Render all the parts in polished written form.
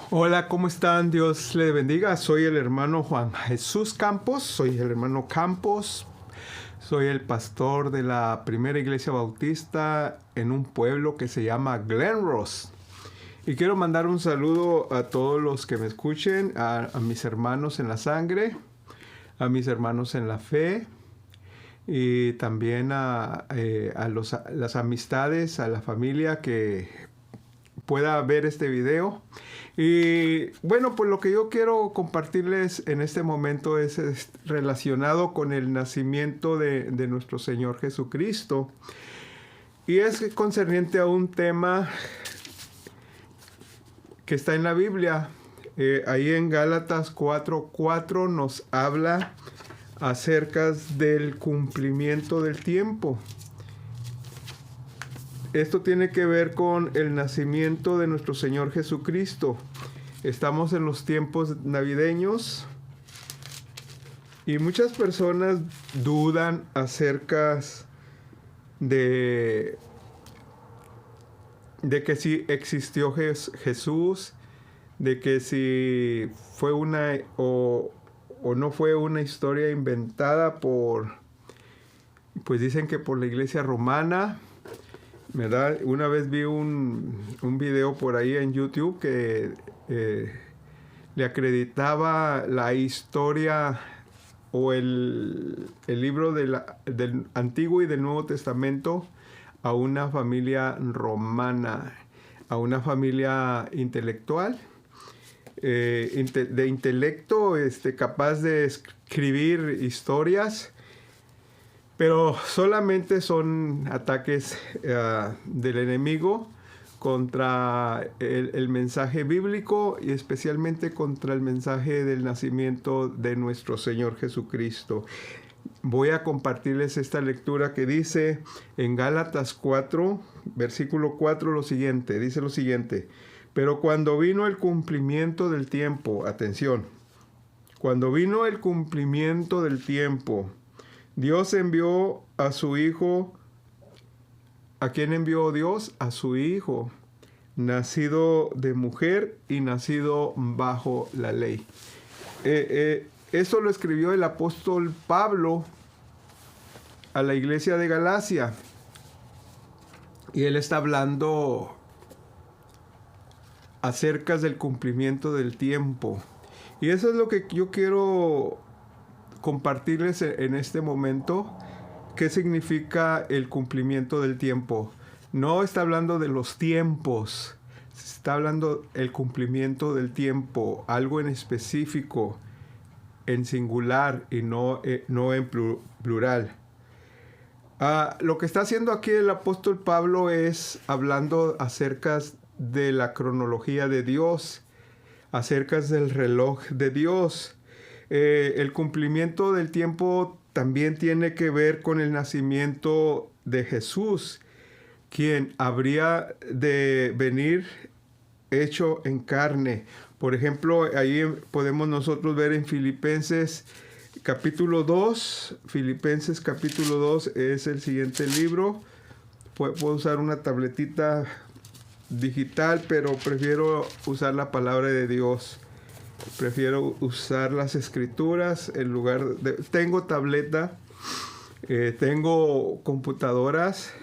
Hola, ¿cómo están? Dios le bendiga. Soy el hermano Juan Jesús Campos, soy el hermano Campos, soy el pastor de la primera iglesia bautista en un pueblo que se llama Glen Ross. Y quiero mandar un saludo a todos los que me escuchen, a mis hermanos en la sangre, a mis hermanos en la fe, y también a las amistades, a la familia que pueda ver este video. Y bueno, pues lo que yo quiero compartirles en este momento es relacionado con el nacimiento de nuestro Señor Jesucristo. Y es concerniente a un tema que está en la Biblia. Ahí en Gálatas 4:4 nos habla acerca del cumplimiento del tiempo. Esto tiene que ver con el nacimiento de nuestro Señor Jesucristo. Estamos en los tiempos navideños y muchas personas dudan acerca de que si existió Jesús, de que si fue una o no fue una historia inventada pues dicen que por la Iglesia Romana, ¿verdad? Una vez vi un video por ahí en YouTube que le acreditaba la historia o el libro del Antiguo y del Nuevo Testamento a una familia romana, a una familia intelectual, de intelecto, capaz de escribir historias. Pero solamente son ataques del enemigo contra el mensaje bíblico y especialmente contra el mensaje del nacimiento de nuestro Señor Jesucristo. Voy a compartirles esta lectura que dice en Gálatas 4, versículo 4 lo siguiente. Dice lo siguiente: pero cuando vino el cumplimiento del tiempo, atención, cuando vino el cumplimiento del tiempo, Dios envió a su Hijo. ¿A quién envió Dios? A su Hijo, nacido de mujer y nacido bajo la ley. Esto lo escribió el apóstol Pablo a la iglesia de Galacia. Y él está hablando acerca del cumplimiento del tiempo. Y eso es lo que yo quiero compartirles en este momento. ¿Qué significa el cumplimiento del tiempo? No está hablando de los tiempos, está hablando del cumplimiento del tiempo, algo en específico, en singular y no en plural. Lo que está haciendo aquí el apóstol Pablo es hablando acerca de la cronología de Dios, acerca del reloj de Dios. El cumplimiento del tiempo también tiene que ver con el nacimiento de Jesús, quien habría de venir hecho en carne. Por ejemplo, ahí podemos nosotros ver en Filipenses capítulo 2. Filipenses capítulo 2 es el siguiente libro. Puedo usar una tabletita digital, pero prefiero usar la palabra de Dios. Prefiero usar las escrituras en lugar de... Tengo tableta, tengo computadoras,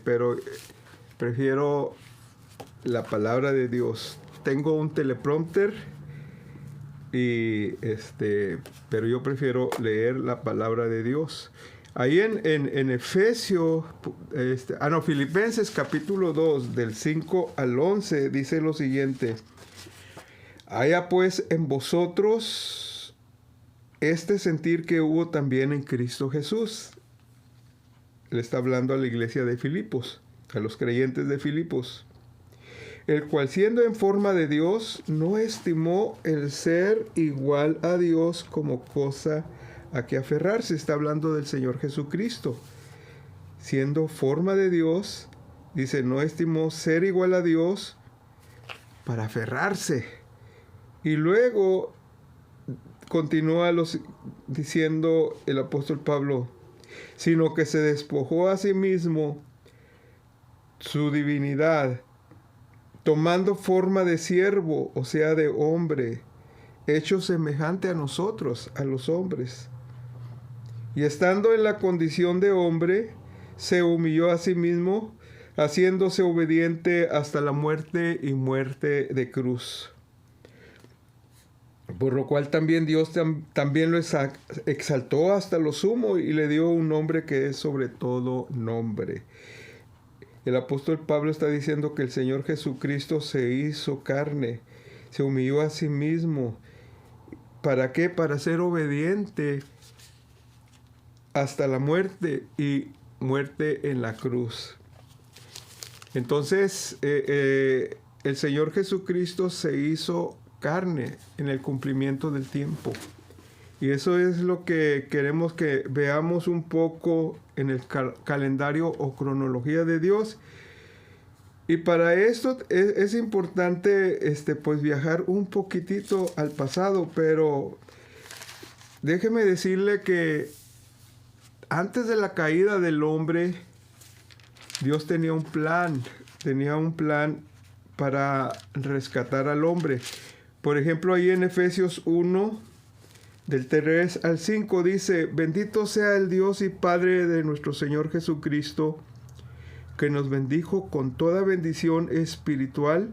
pero prefiero la palabra de Dios. Tengo un teleprompter, pero yo prefiero leer la palabra de Dios. Ahí en Efesios, Filipenses capítulo 2, del 5 al 11, dice lo siguiente: haya pues en vosotros este sentir que hubo también en Cristo Jesús. Le está hablando a la iglesia de Filipos, a los creyentes de Filipos, el cual siendo en forma de Dios, no estimó el ser igual a Dios como cosa a que aferrarse. Está hablando del Señor Jesucristo. Siendo forma de Dios, dice, no estimó ser igual a Dios para aferrarse. Y luego continúa diciendo el apóstol Pablo, sino que se despojó a sí mismo su divinidad, tomando forma de siervo, o sea, de hombre, hecho semejante a nosotros, a los hombres. Y estando en la condición de hombre, se humilló a sí mismo, haciéndose obediente hasta la muerte y muerte de cruz. Por lo cual también Dios también lo exaltó hasta lo sumo y le dio un nombre que es sobre todo nombre. El apóstol Pablo está diciendo que el Señor Jesucristo se hizo carne, se humilló a sí mismo. ¿Para qué? Para ser obediente hasta la muerte y muerte en la cruz. Entonces, el Señor Jesucristo se hizo carne en el cumplimiento del tiempo. Y eso es lo que queremos que veamos un poco en el calendario o cronología de Dios. Y para esto es importante pues viajar un poquitito al pasado, pero déjeme decirle que antes de la caída del hombre, Dios tenía un plan para rescatar al hombre. Por ejemplo, ahí en Efesios 1, del 3 al 5, dice: bendito sea el Dios y Padre de nuestro Señor Jesucristo, que nos bendijo con toda bendición espiritual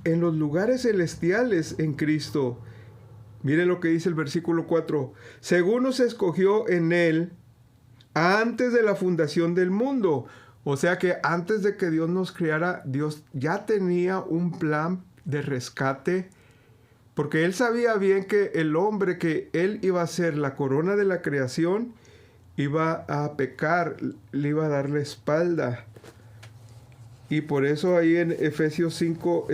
en los lugares celestiales en Cristo. Miren lo que dice el versículo 4. Según nos escogió en Él antes de la fundación del mundo. O sea que antes de que Dios nos creara, Dios ya tenía un plan de rescate, porque Él sabía bien que el hombre, que Él iba a ser la corona de la creación, iba a pecar, le iba a dar la espalda. Y por eso ahí en Efesios 5,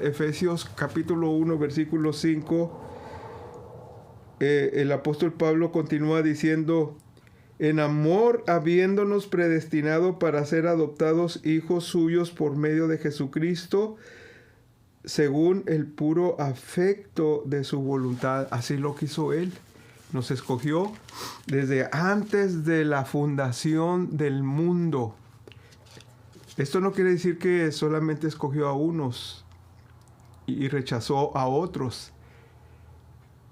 Efesios capítulo 1, versículo 5, el apóstol Pablo continúa diciendo: en amor, habiéndonos predestinado para ser adoptados hijos suyos por medio de Jesucristo, según el puro afecto de su voluntad. Así lo quiso Él. Nos escogió desde antes de la fundación del mundo. Esto no quiere decir que solamente escogió a unos y rechazó a otros.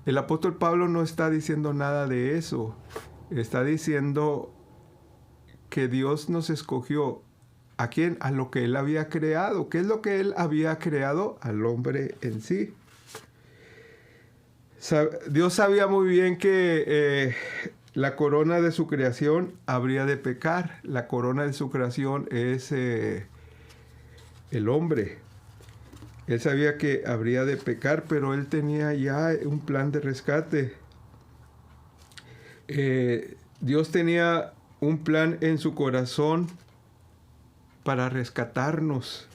El apóstol Pablo no está diciendo nada de eso. Está diciendo que Dios nos escogió. ¿A quién? A lo que Él había creado. ¿Qué es lo que Él había creado? Al hombre en sí. Dios sabía muy bien que la corona de su creación habría de pecar. La corona de su creación es el hombre. Él sabía que habría de pecar, pero Él tenía ya un plan de rescate. Dios tenía un plan en su corazón para rescatarnos.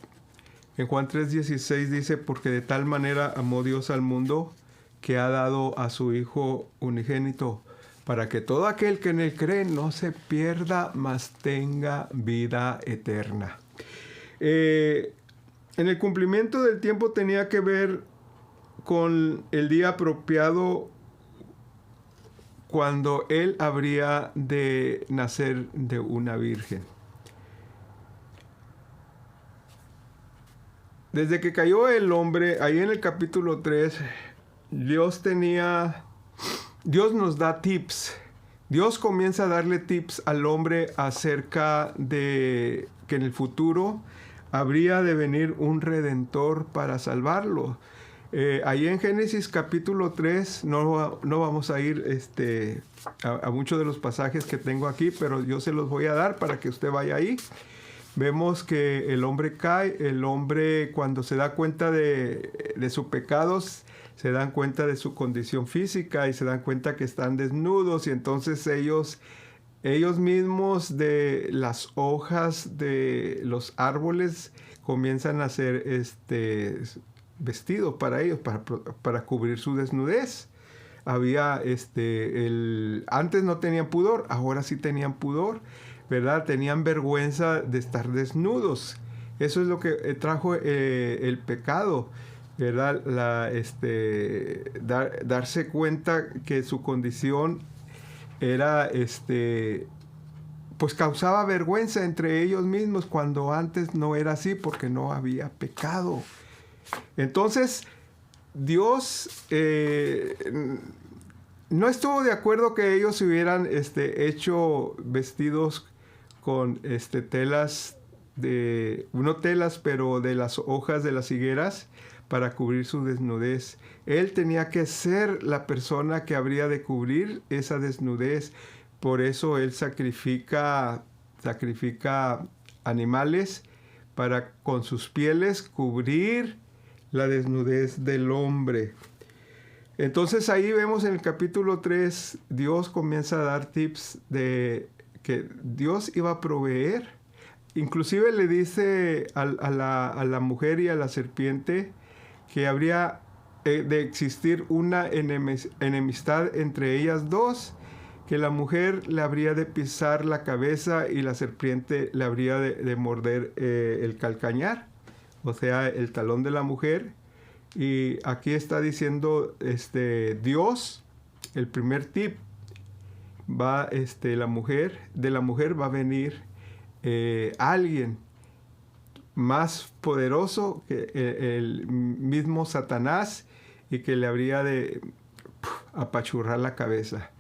En Juan 3:16 dice: porque de tal manera amó Dios al mundo, que ha dado a su Hijo unigénito, para que todo aquel que en Él cree no se pierda, mas tenga vida eterna. En el cumplimiento del tiempo tenía que ver con el día apropiado cuando Él habría de nacer de una virgen. Desde que cayó el hombre, ahí en el capítulo 3, Dios nos da tips. Dios comienza a darle tips al hombre acerca de que en el futuro habría de venir un redentor para salvarlo. Ahí en Génesis capítulo 3, no vamos a ir a muchos de los pasajes que tengo aquí, pero yo se los voy a dar para que usted vaya ahí. Vemos que el hombre cae, el hombre cuando se da cuenta de sus pecados, se dan cuenta de su condición física y se dan cuenta que están desnudos, y entonces ellos mismos de las hojas de los árboles comienzan a hacer vestido para ellos, para cubrir su desnudez. Había antes no tenían pudor, ahora sí tenían pudor, ¿verdad? Tenían vergüenza de estar desnudos. Eso es lo que trajo el pecado, ¿verdad? Darse cuenta que su condición era pues causaba vergüenza entre ellos mismos cuando antes no era así porque no había pecado. Entonces, Dios no estuvo de acuerdo que ellos se hubieran hecho vestidos con telas no telas, pero de las hojas de las higueras para cubrir su desnudez. Él tenía que ser la persona que habría de cubrir esa desnudez. Por eso él sacrifica animales para con sus pieles cubrir la desnudez del hombre. Entonces ahí vemos en el capítulo 3, Dios comienza a dar tips de que Dios iba a proveer. Inclusive le dice a la mujer y a la serpiente que habría de existir una enemistad entre ellas dos, que la mujer le habría de pisar la cabeza y la serpiente le habría de morder el calcañar, o sea, el talón de la mujer. Y aquí está diciendo Dios, el primer tip, de la mujer va a venir alguien más poderoso que el mismo Satanás y que le habría de apachurrar la cabeza.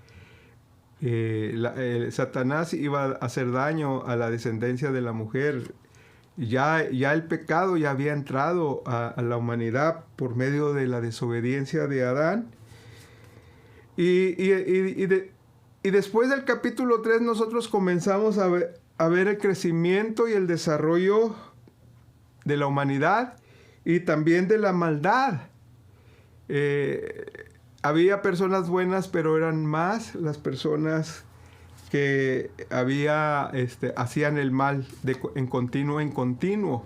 Satanás iba a hacer daño a la descendencia de la mujer. Ya el pecado ya había entrado a la humanidad por medio de la desobediencia de Adán. Y después del capítulo 3 nosotros comenzamos a ver el crecimiento y el desarrollo de la humanidad y también de la maldad. Había personas buenas, pero eran más las personas que hacían el mal en continuo.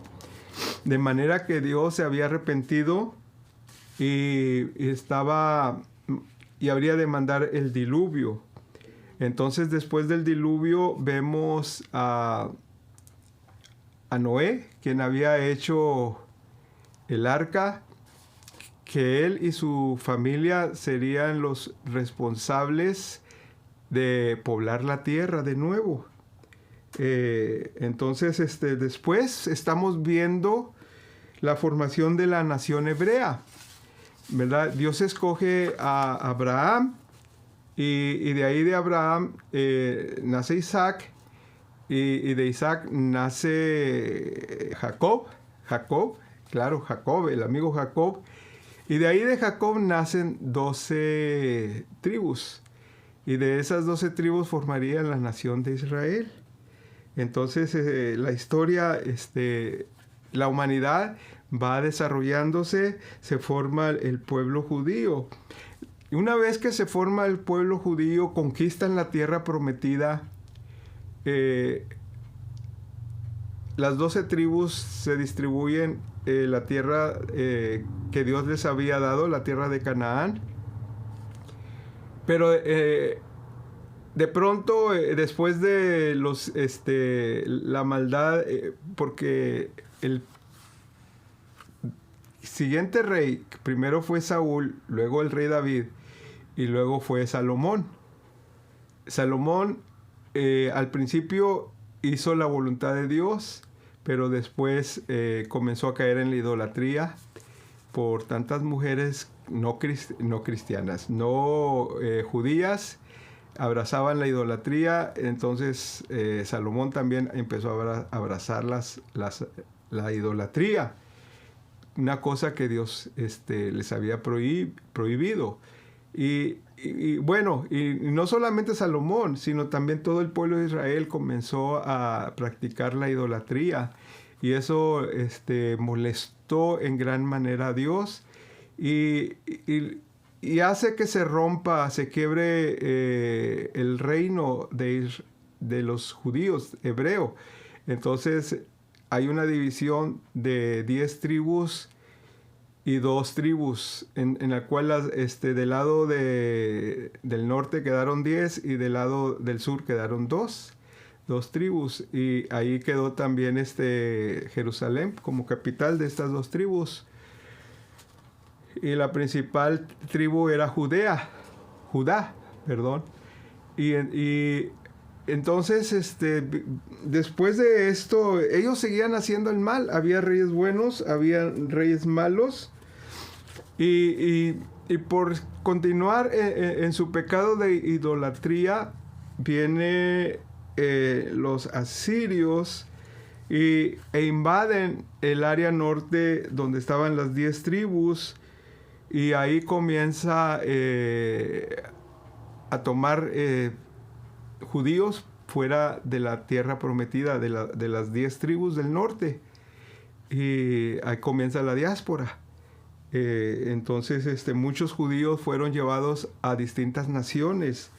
De manera que Dios se había arrepentido y habría de mandar el diluvio. Entonces, después del diluvio, vemos a Noé, quien había hecho el arca, que él y su familia serían los responsables de poblar la tierra de nuevo. Entonces, después estamos viendo la formación de la nación hebrea, ¿verdad? Dios escoge a Abraham y de ahí de Abraham nace Isaac y de Isaac nace Jacob, el amigo Jacob, y de ahí de Jacob nacen 12 tribus. Y de esas 12 tribus formarían la nación de Israel. Entonces, la historia, la humanidad va desarrollándose, se forma el pueblo judío. Y una vez que se forma el pueblo judío, conquistan la tierra prometida. Las 12 tribus se distribuyen la tierra que Dios les había dado, la tierra de Canaán. Pero de pronto, después de la maldad, porque el siguiente rey, primero fue Saúl, luego el rey David, y luego fue Salomón. Salomón al principio hizo la voluntad de Dios, pero después comenzó a caer en la idolatría por tantas mujeres no cristianas, no judías, abrazaban la idolatría. Entonces Salomón también empezó a abrazar la idolatría, una cosa que Dios les había prohibido. Y bueno, y no solamente Salomón, sino también todo el pueblo de Israel comenzó a practicar la idolatría. Y eso molestó en gran manera a Dios y hace que se rompa, se quiebre el reino de los judíos, hebreo. Entonces hay una división de 10 tribus y 2 tribus, en la cual del lado del norte quedaron 10 y del lado del sur quedaron 2 tribus. Y ahí quedó también Jerusalén como capital de estas 2 tribus. Y la principal tribu era Judá, perdón. Y entonces, después de esto, ellos seguían haciendo el mal. Había reyes buenos, había reyes malos. Y por continuar en su pecado de idolatría, viene los asirios e invaden el área norte donde estaban las 10 tribus. Y ahí comienza a tomar judíos fuera de la tierra prometida de las 10 tribus del norte. Y ahí comienza la diáspora. Entonces muchos judíos fueron llevados a distintas naciones,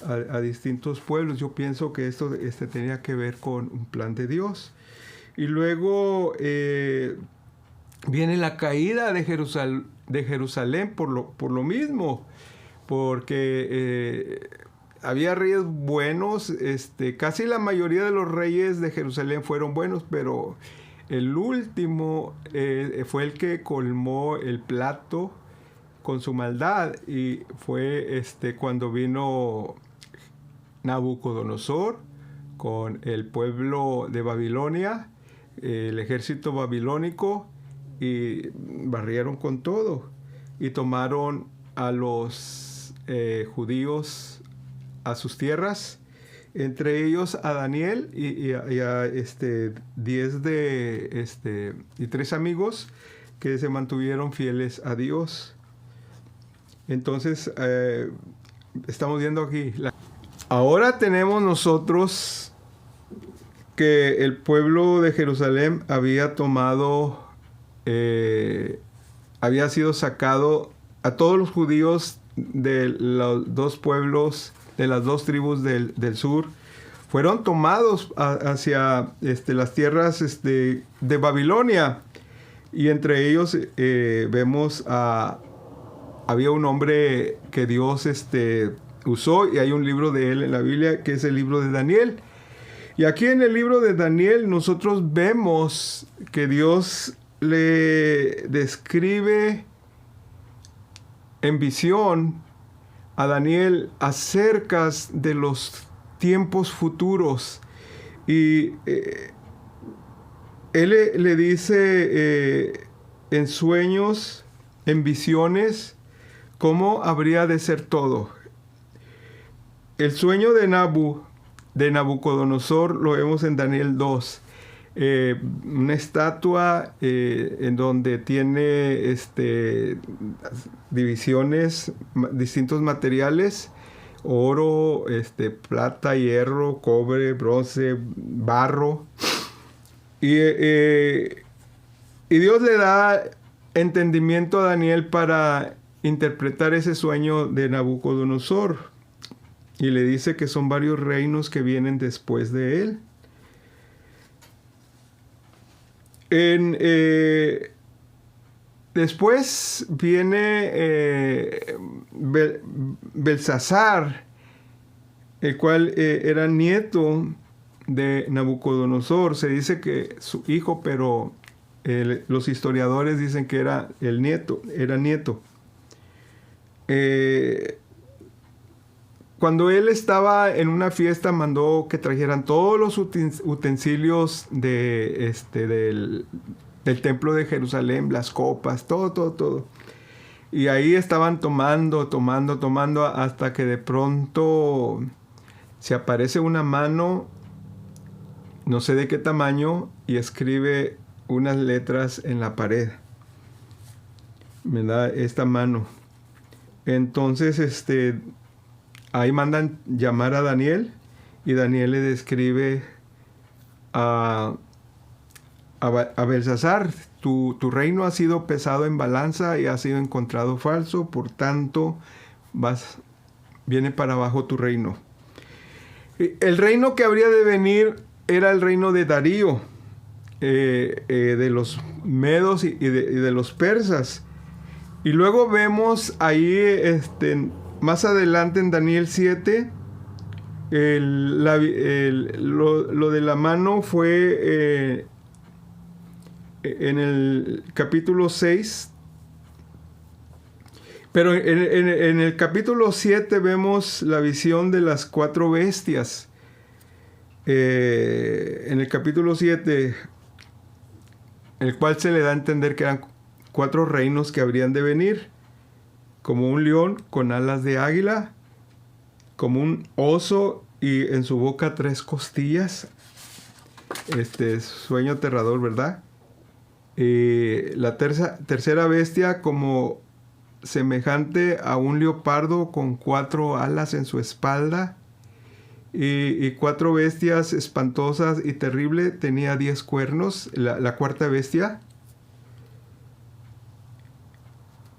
a distintos pueblos. Yo pienso que esto tenía que ver con un plan de Dios. Y luego viene la caída de Jerusalén por lo mismo, porque había reyes buenos. Casi la mayoría de los reyes de Jerusalén fueron buenos, pero el último fue el que colmó el plato con su maldad, y fue cuando vino Nabucodonosor con el pueblo de Babilonia, el ejército babilónico, y barrieron con todo y tomaron a los judíos a sus tierras, entre ellos a Daniel y a 10 y 3 amigos que se mantuvieron fieles a Dios. Entonces estamos viendo aquí ahora tenemos nosotros que el pueblo de Jerusalén había tomado, había sido sacado a todos los judíos de los dos pueblos, de las 2 tribus del sur, fueron tomados hacia las tierras de Babilonia. Y entre ellos vemos había un hombre que Dios usó, y hay un libro de él en la Biblia que es el libro de Daniel. Y aquí en el libro de Daniel nosotros vemos que Dios le describe en visión a Daniel acerca de los tiempos futuros. Y él le dice en sueños, en visiones, cómo habría de ser todo. El sueño de Nabucodonosor lo vemos en Daniel 2. Una estatua en donde tiene divisiones, distintos materiales: oro, plata, hierro, cobre, bronce, barro. Y Dios le da entendimiento a Daniel para interpretar ese sueño de Nabucodonosor. Y le dice que son varios reinos que vienen después de él. Después viene Belsasar, el cual era nieto de Nabucodonosor. Se dice que su hijo, pero los historiadores dicen que era nieto. Cuando él estaba en una fiesta, mandó que trajeran todos los utensilios del templo de Jerusalén, las copas, todo. Y ahí estaban tomando, hasta que de pronto se aparece una mano, no sé de qué tamaño, y escribe unas letras en la pared. Me da esta mano. Entonces, ahí mandan llamar a Daniel, y Daniel le describe a Belsasar: tu reino ha sido pesado en balanza y ha sido encontrado falso, por tanto viene para abajo tu reino. El reino que habría de venir era el reino de Darío, de los medos y de los persas. Y luego vemos ahí más adelante en Daniel 7, lo de la mano fue en el capítulo 6. Pero en el capítulo 7 vemos la visión de las 4 bestias. en el capítulo 7, el cual se le da a entender que eran 4 reinos que habrían de venir, como un león con alas de águila, como un oso y en su boca 3 costillas. Sueño aterrador, ¿verdad? La tercera bestia como semejante a un leopardo con 4 alas en su espalda. Y 4 bestias espantosas y terribles, tenía 10 cuernos, la cuarta bestia.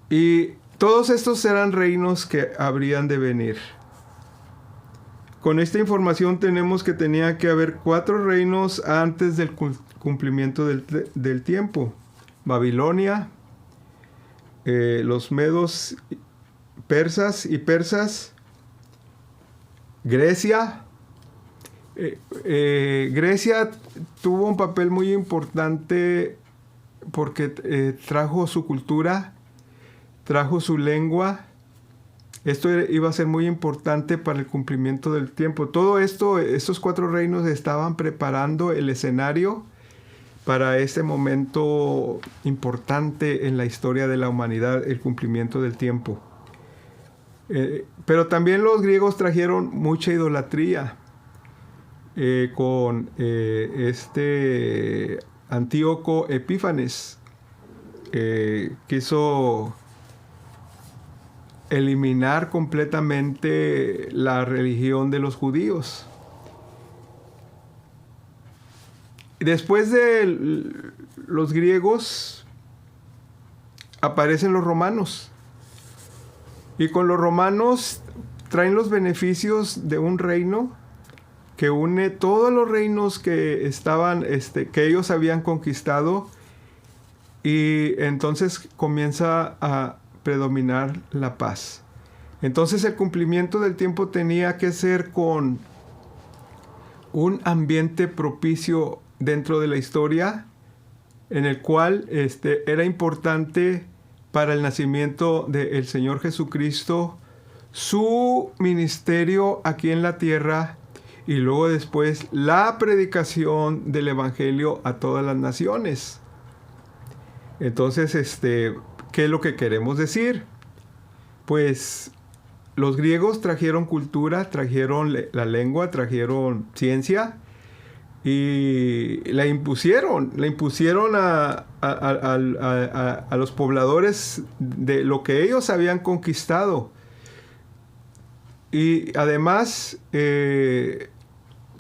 Y todos estos eran reinos que habrían de venir. Con esta información tenemos que tenía que haber 4 reinos antes del cumplimiento del tiempo. Babilonia, los medos persas, Grecia. Grecia tuvo un papel muy importante porque trajo su cultura, trajo su lengua. Esto iba a ser muy importante para el cumplimiento del tiempo. Todo esto, estos 4 reinos estaban preparando el escenario para este momento importante en la historia de la humanidad, el cumplimiento del tiempo. Pero también los griegos trajeron mucha idolatría. Con Antíoco Epífanes, quiso eliminar completamente la religión de los judíos. Después de los griegos aparecen los romanos, y con los romanos traen los beneficios de un reino que une todos los reinos que estaban, que ellos habían conquistado, y entonces comienza a predominar la paz. Entonces el cumplimiento del tiempo tenía que ser con un ambiente propicio dentro de la historia, en el cual era importante para el nacimiento del Señor Jesucristo, su ministerio aquí en la tierra, y luego después la predicación del Evangelio a todas las naciones. Entonces, ¿qué es lo que queremos decir? Pues los griegos trajeron cultura, trajeron la lengua, trajeron ciencia, y la impusieron a los pobladores de lo que ellos habían conquistado. Y además,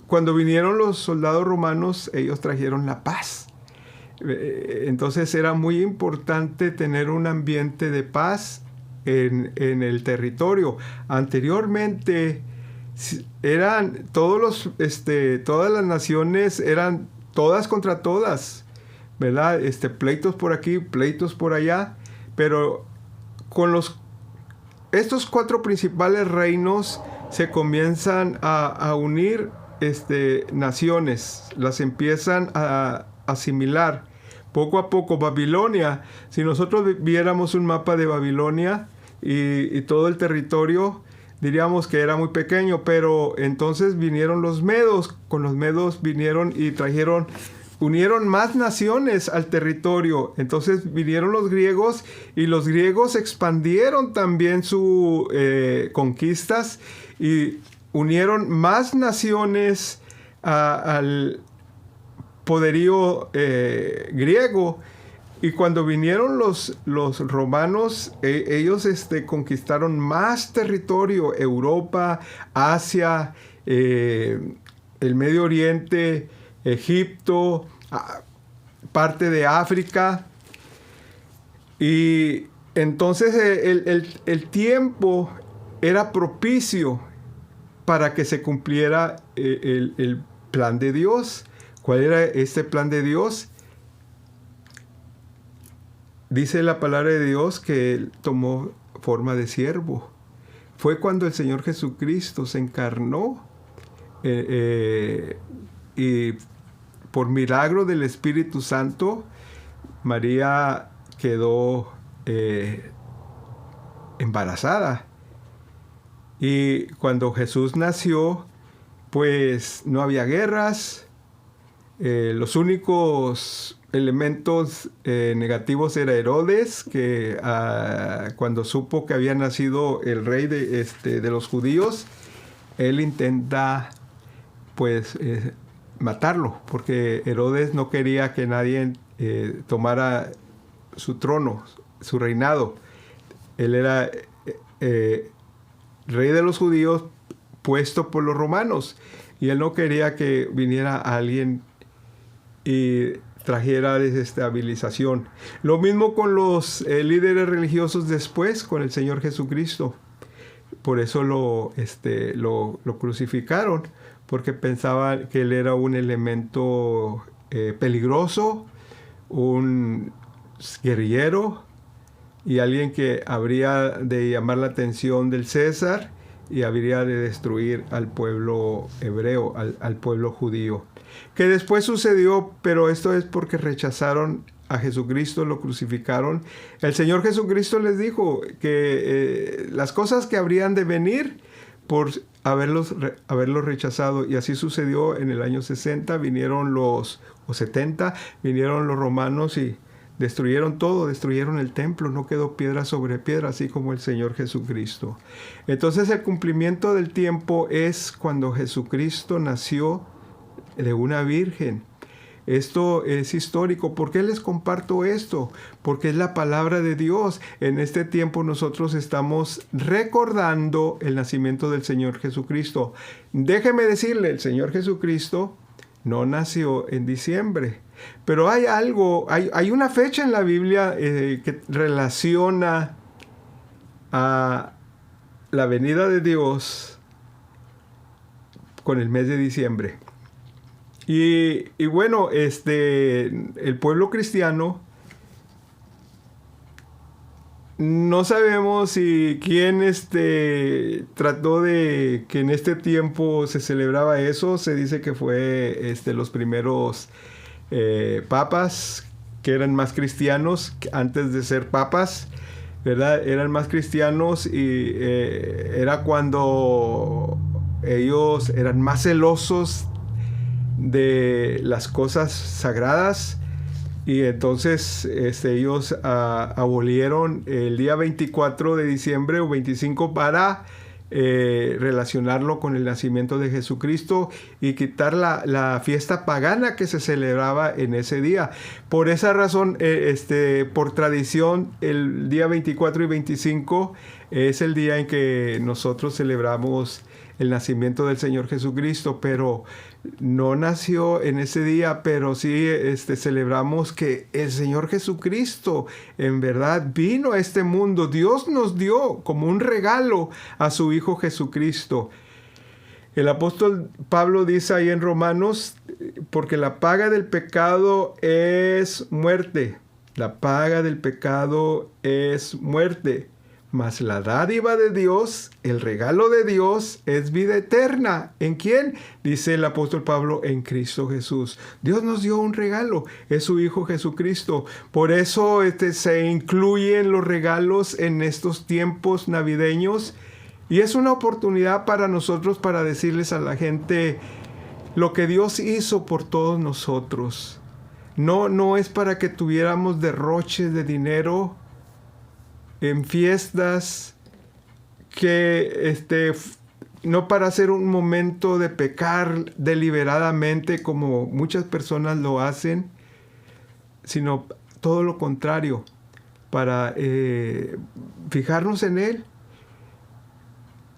cuando vinieron los soldados romanos, ellos trajeron la paz. Entonces era muy importante tener un ambiente de paz en el territorio. Anteriormente eran todas las naciones eran todas contra todas, ¿verdad? Pleitos por aquí, pleitos por allá, pero con estos 4 principales reinos se comienzan a unir naciones, las empiezan a asimilar. Poco a poco, Babilonia, si nosotros viéramos un mapa de Babilonia y todo el territorio, diríamos que era muy pequeño, pero entonces vinieron los medos. Con los medos vinieron y unieron más naciones al territorio. Entonces vinieron los griegos, y los griegos expandieron también sus conquistas y unieron más naciones al poderío griego. Y cuando vinieron los romanos, ellos conquistaron más territorio: Europa, Asia, el Medio Oriente, Egipto, parte de África. Y entonces el tiempo era propicio para que se cumpliera el plan de Dios. ¿Cuál era este plan de Dios? Dice la palabra de Dios que Él tomó forma de siervo. Fue cuando el Señor Jesucristo se encarnó, y por milagro del Espíritu Santo, María quedó embarazada. Y cuando Jesús nació, pues no había guerras. Los únicos elementos negativos era Herodes, que cuando supo que había nacido el rey de los judíos, él intenta pues matarlo, porque Herodes no quería que nadie tomara su trono, su reinado. Él era rey de los judíos puesto por los romanos, y él no quería que viniera alguien y trajera desestabilización. Lo mismo con los líderes religiosos después, con el Señor Jesucristo. Por eso lo crucificaron, porque pensaban que él era un elemento peligroso, un guerrillero y alguien que habría de llamar la atención del César y habría de destruir al pueblo hebreo, al pueblo judío. Que después sucedió, pero esto es porque rechazaron a Jesucristo, lo crucificaron. El Señor Jesucristo les dijo que las cosas que habrían de venir por haberlos rechazado, y así sucedió en el año 60, vinieron o 70, vinieron los romanos y destruyeron todo, destruyeron el templo, no quedó piedra sobre piedra, así como el Señor Jesucristo. Entonces el cumplimiento del tiempo es cuando Jesucristo nació de una virgen. Esto es histórico. ¿Por qué les comparto esto? Porque es la palabra de Dios. En este tiempo nosotros estamos recordando el nacimiento del Señor Jesucristo. Déjeme decirle, el Señor Jesucristo no nació en diciembre. Pero hay algo, hay una fecha en la Biblia que relaciona a la venida de Dios con el mes de diciembre. Y bueno, el pueblo cristiano, no sabemos si quién trató de que en este tiempo se celebraba eso. Se dice que fue los primeros papas, que eran más cristianos antes de ser papas, ¿verdad? Eran más cristianos y era cuando ellos eran más celosos de las cosas sagradas, y entonces ellos abolieron el día 24 de diciembre o 25 para relacionarlo con el nacimiento de Jesucristo y quitar la fiesta pagana que se celebraba en ese día. Por esa razón, por tradición, el día 24 y 25 es el día en que nosotros celebramos el nacimiento del Señor Jesucristo, pero no nació en ese día, pero sí celebramos que el Señor Jesucristo en verdad vino a este mundo. Dios nos dio como un regalo a su Hijo Jesucristo. El apóstol Pablo dice ahí en Romanos, porque la paga del pecado es muerte. La paga del pecado es muerte. Mas la dádiva de Dios, el regalo de Dios, es vida eterna. ¿En quién? Dice el apóstol Pablo, en Cristo Jesús. Dios nos dio un regalo, es su Hijo Jesucristo. Por eso se incluyen los regalos en estos tiempos navideños. Y es una oportunidad para nosotros para decirles a la gente lo que Dios hizo por todos nosotros. No es para que tuviéramos derroches de dinero en fiestas, que no para hacer un momento de pecar deliberadamente como muchas personas lo hacen, sino todo lo contrario, para fijarnos en Él,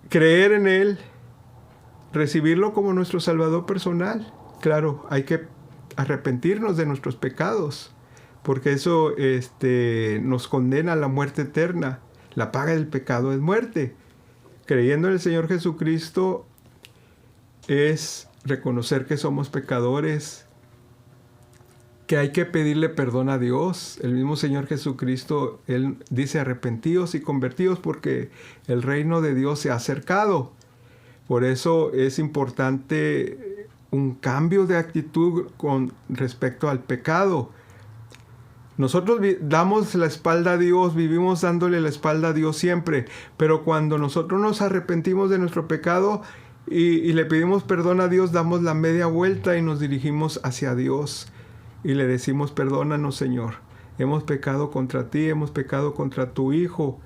creer en Él, recibirlo como nuestro Salvador personal. Claro, hay que arrepentirnos de nuestros pecados, porque eso nos condena a la muerte eterna. La paga del pecado es muerte. Creyendo en el Señor Jesucristo es reconocer que somos pecadores, que hay que pedirle perdón a Dios. El mismo Señor Jesucristo, Él dice arrepentíos y convertíos porque el reino de Dios se ha acercado. Por eso es importante un cambio de actitud con respecto al pecado. Nosotros damos la espalda a Dios, vivimos dándole la espalda a Dios siempre, pero cuando nosotros nos arrepentimos de nuestro pecado, y le pedimos perdón a Dios, damos la media vuelta y nos dirigimos hacia Dios y le decimos: perdónanos, Señor, hemos pecado contra ti, hemos pecado contra tu Hijo.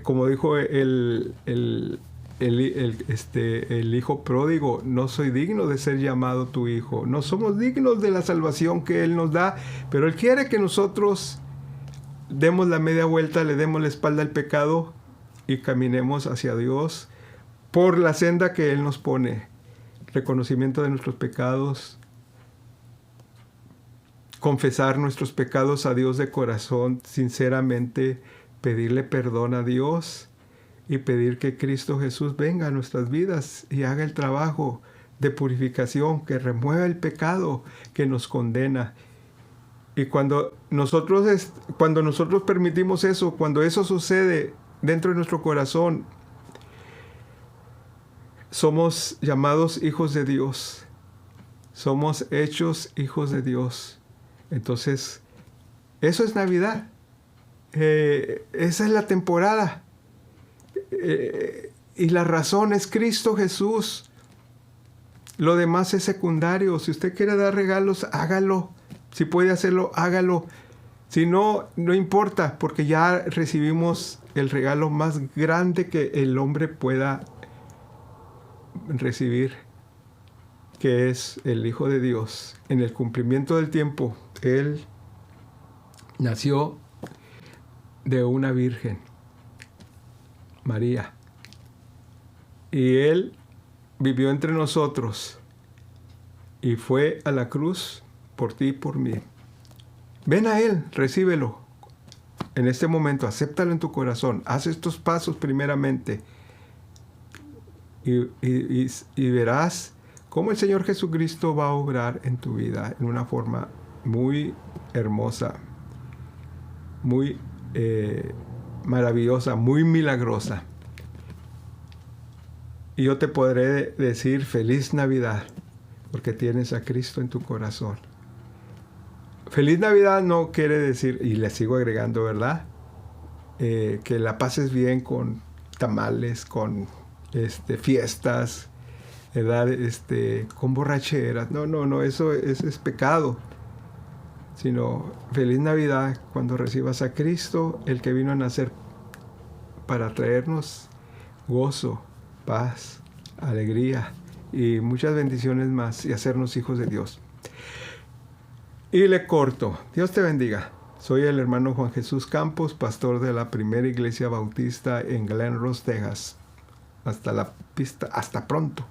Como dijo el hijo pródigo: no soy digno de ser llamado tu hijo. No somos dignos de la salvación que Él nos da, pero Él quiere que nosotros demos la media vuelta, le demos la espalda al pecado y caminemos hacia Dios por la senda que Él nos pone. Reconocimiento de nuestros pecados, confesar nuestros pecados a Dios de corazón, sinceramente, pedirle perdón a Dios y pedir que Cristo Jesús venga a nuestras vidas y haga el trabajo de purificación, que remueva el pecado que nos condena. Y cuando nosotros permitimos eso, cuando eso sucede dentro de nuestro corazón, somos llamados hijos de Dios. Somos hechos hijos de Dios. Entonces, eso es Navidad. Esa es la temporada. Y la razón es Cristo Jesús. Lo demás es secundario. Si usted quiere dar regalos, hágalo. Si puede hacerlo, hágalo. Si no, no importa, porque ya recibimos el regalo más grande que el hombre pueda recibir, que es el Hijo de Dios. En el cumplimiento del tiempo, Él nació de una virgen, María. Y Él vivió entre nosotros y fue a la cruz por ti y por mí. Ven a Él, recíbelo. En este momento, acéptalo en tu corazón. Haz estos pasos primeramente. Y verás cómo el Señor Jesucristo va a obrar en tu vida en una forma muy hermosa, muy maravillosa, muy milagrosa. Y yo te podré decir feliz Navidad, porque tienes a Cristo en tu corazón. Feliz Navidad no quiere decir, y le sigo agregando, ¿verdad? Que la pases bien con tamales, con fiestas, ¿verdad? Con borracheras. No, eso es pecado. Sino feliz Navidad cuando recibas a Cristo, el que vino a nacer para traernos gozo, paz, alegría y muchas bendiciones más y hacernos hijos de Dios. Y le corto. Dios te bendiga. Soy el hermano Juan Jesús Campos, pastor de la Primera Iglesia Bautista en Glen Ross, Texas. Hasta pronto.